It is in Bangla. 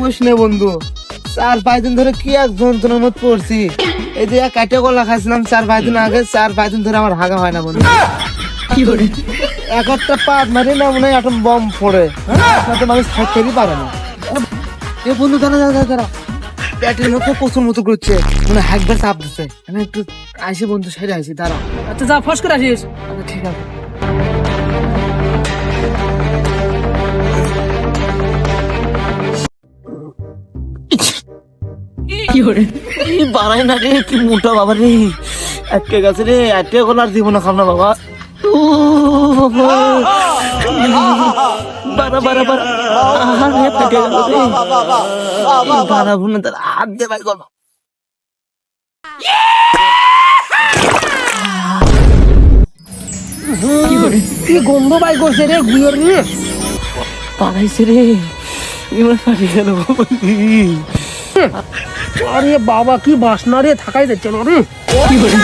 কোশ নে বন্ধু, 4-5 দিন ধরে কি এক যন্ত্রণার মধ্যে পড়ছি। এই যে কাটে কলা খাইছিলাম 4-5 দিন আগে, 4-5 দিন ধরে আমার হাগা হয় না বন্ধু। কি করে এক একটা পাত মারি না মনে হয় একটা বম পড়ে, সাথে মানুষ থাকতেই পারে না। এ বন্ধু দাঁড়া দাঁড়া দাঁড়া, পেটের মধ্যে প্রচুর মতো করছে, মানে একবার চাপ দিচ্ছে। আমি একটু আসি বন্ধু, সাইডে আসি, দাঁড়া। আচ্ছা যা ফস করে আসিস। আচ্ছা ঠিক আছে। কি করে বাড়াই না রে, কি মোটা বাবা রে, আটকে গেছে রে, আটকে গেল আর দিব না খাম না বাবা। বাড়া বাড়া বাড়া, আরে পেটে গেল রে, বাড়াবো না, তার হাত দিয়ে বাই করবো। কি করে কি গন্ধ বাই করছে রে গুয়র রে। পালাইছে রে, এবার পালিয়ে গেল। আরে বাবা কি বাসনা রে, থাকাই যাচ্ছে না রে। কি করে